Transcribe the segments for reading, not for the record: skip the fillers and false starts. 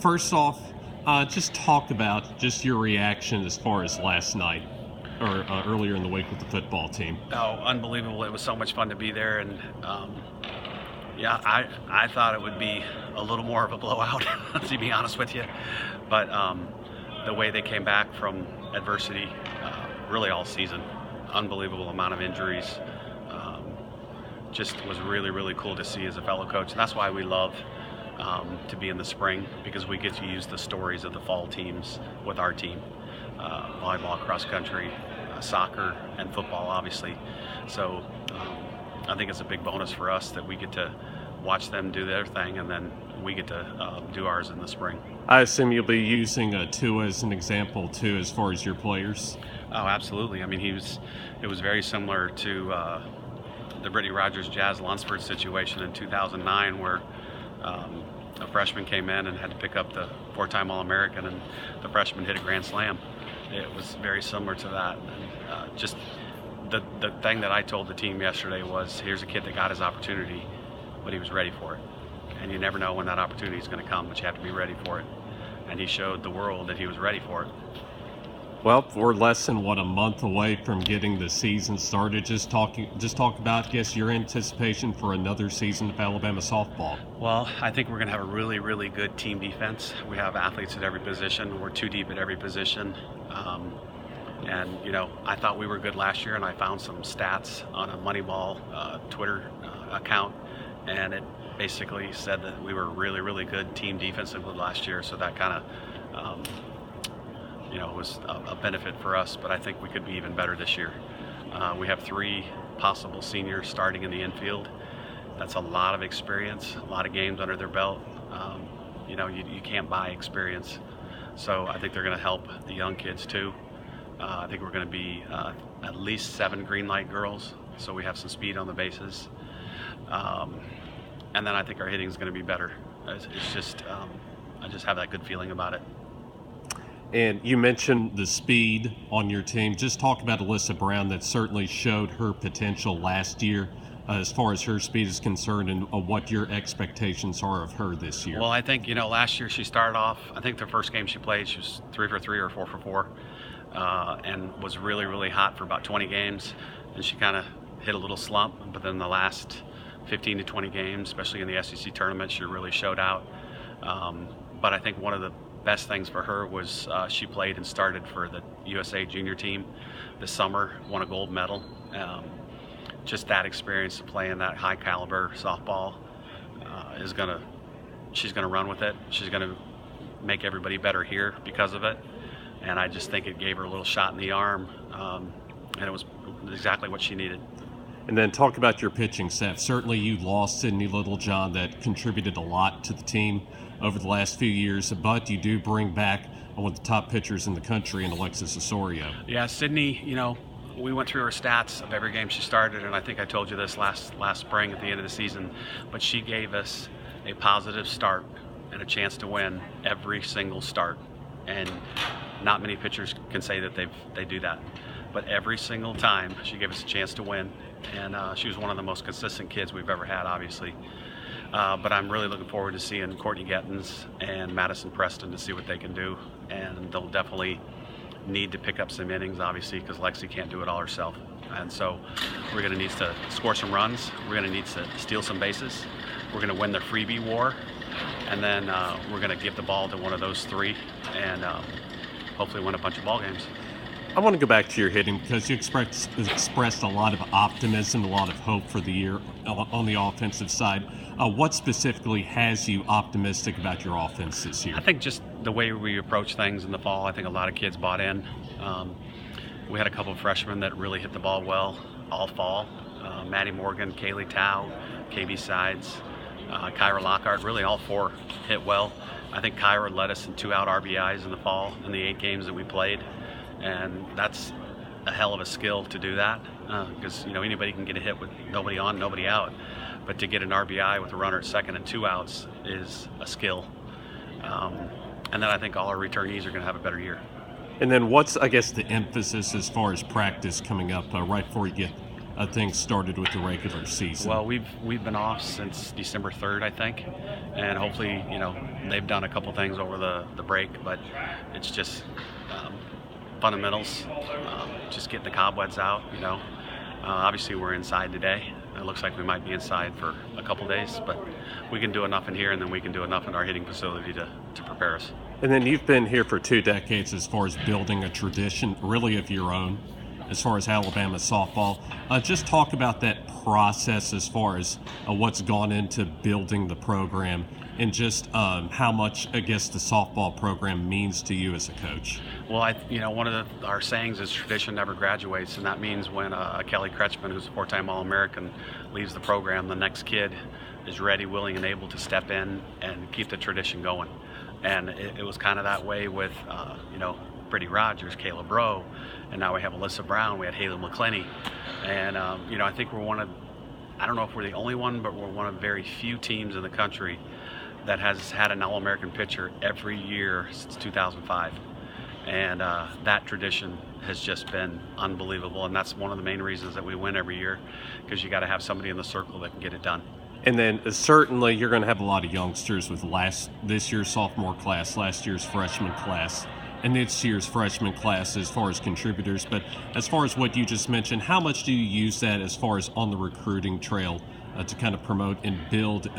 First off, just talk about just your reaction as far as last night or earlier in the week with the football team. Oh, unbelievable. It was so much fun to be there. And yeah, I thought it would be a little more of a blowout, to be honest with you. But the way they came back from adversity really all season, unbelievable amount of injuries. Just was really, really cool to see as a fellow coach. And that's why we love to be in the spring, because we get to use the stories of the fall teams with our team. Volleyball, cross country, soccer, and football, obviously. So I think it's a big bonus for us that we get to watch them do their thing, and then we get to do ours in the spring. I assume you'll be using Tua as an example too, as far as your players. Oh, absolutely. I mean, it was very similar to the Brittany Rogers Jazz Lunsford situation in 2009, where a freshman came in and had to pick up the four-time All-American, and the freshman hit a grand slam. It was very similar to that. And, just the thing that I told the team yesterday was, here's a kid that got his opportunity, but he was ready for it. And you never know when that opportunity is going to come, but you have to be ready for it. And he showed the world that he was ready for it. Well, we're less than a month away from getting the season started. Just talk about, I guess, your anticipation for another season of Alabama softball. Well, I think we're going to have a really, really good team defense. We have athletes at every position. We're too deep at every position. And I thought we were good last year, and I found some stats on a Moneyball Twitter account, and it basically said that we were really, really good team defensively last year. So that kind of was a benefit for us, but I think we could be even better this year. We have 3 possible seniors starting in the infield. That's a lot of experience, a lot of games under their belt. You can't buy experience. So I think they're going to help the young kids too. I think we're going to be at least 7 green light girls, so we have some speed on the bases. And then I think our hitting is going to be better. It's just, I just have that good feeling about it. And you mentioned the speed on your team. Just talk about Alyssa Brown, that certainly showed her potential last year as far as her speed is concerned, and what your expectations are of her this year. Well, I think, last year she started off, I think the first game she played, she was 3 for 3 or 4 for 4, and was really, really hot for about 20 games. And she kind of hit a little slump, but then the last 15 to 20 games, especially in the SEC tournament, she really showed out. But I think one of the best things for her was she played and started for the USA junior team this summer, won a gold medal. Just that experience of playing that high caliber softball she's gonna run with it. She's gonna make everybody better here because of it. And I just think it gave her a little shot in the arm, and it was exactly what she needed. And then talk about your pitching staff. Certainly you lost Sydney Littlejohn, that contributed a lot to the team over the last few years, but you do bring back one of the top pitchers in the country in Alexis Osorio. Yeah, Sydney, we went through her stats of every game she started, and I think I told you this last spring at the end of the season, but she gave us a positive start and a chance to win every single start. And not many pitchers can say that they do that. But every single time she gave us a chance to win, and she was one of the most consistent kids we've ever had, obviously. But I'm really looking forward to seeing Courtney Gettins and Madison Preston to see what they can do. And they'll definitely need to pick up some innings, obviously, because Lexi can't do it all herself. And so we're going to need to score some runs. We're going to need to steal some bases. We're going to win the freebie war. And then we're going to give the ball to one of those 3 and hopefully win a bunch of ball games. I want to go back to your hitting, because you expressed a lot of optimism, a lot of hope for the year on the offensive side. What specifically has you optimistic about your offense this year? I think just the way we approach things in the fall. I think a lot of kids bought in. We had a couple of freshmen that really hit the ball well all fall. Maddie Morgan, Kaylee Tao, KB Sides, Kyra Lockhart, really all 4 hit well. I think Kyra led us in 2-out RBIs in the fall in the 8 games that we played. And that's a hell of a skill to do that, because anybody can get a hit with nobody on, nobody out, but to get an RBI with a runner at second and 2 outs is a skill. And then I think all our returnees are going to have a better year. And then what's, I guess, the emphasis as far as practice coming up right before you get things started with the regular season? Well, we've been off since December 3rd, I think, and hopefully, they've done a couple things over the break, but it's just fundamentals, just getting the cobwebs out. Obviously we're inside today. It looks like we might be inside for a couple days, but we can do enough in here, and then we can do enough in our hitting facility to prepare us. And then you've been here for 2 decades as far as building a tradition really of your own as far as Alabama softball. Just talk about that process as far as what's gone into building the program, and just how much, I guess, the softball program means to you as a coach. Well, one of our sayings is tradition never graduates, and that means when Kelly Kretschmann, who's a 4-time All-American, leaves the program, the next kid is ready, willing, and able to step in and keep the tradition going. And it was kind of that way with, Brittany Rogers, Caleb Rowe, and now we have Alyssa Brown, we had Haley McClenny. And, I think I don't know if we're the only one, but we're one of very few teams in the country that has had an All-American pitcher every year since 2005. And that tradition has just been unbelievable, and that's one of the main reasons that we win every year, because you got to have somebody in the circle that can get it done. And then certainly you're going to have a lot of youngsters with this year's sophomore class, last year's freshman class, and this year's freshman class as far as contributors. But as far as what you just mentioned, how much do you use that as far as on the recruiting trail to kind of promote and build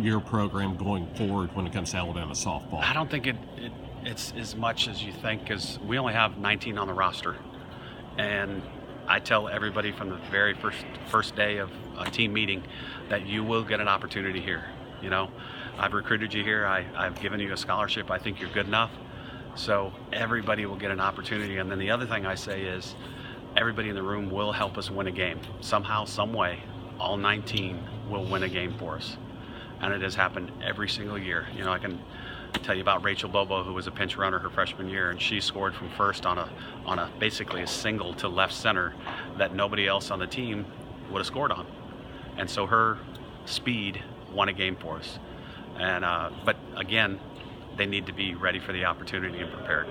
your program going forward when it comes to Alabama softball? I don't think it's as much as you think, because we only have 19 on the roster. And I tell everybody from the very first day of a team meeting that you will get an opportunity here. I've recruited you here. I've given you a scholarship. I think you're good enough. So everybody will get an opportunity. And then the other thing I say is everybody in the room will help us win a game. Somehow, some way, all 19 will win a game for us. And it has happened every single year. I can tell you about Rachel Bobo, who was a pinch runner her freshman year, and she scored from first on a basically a single to left center that nobody else on the team would have scored on. And so her speed won a game for us. And but again, they need to be ready for the opportunity and prepared.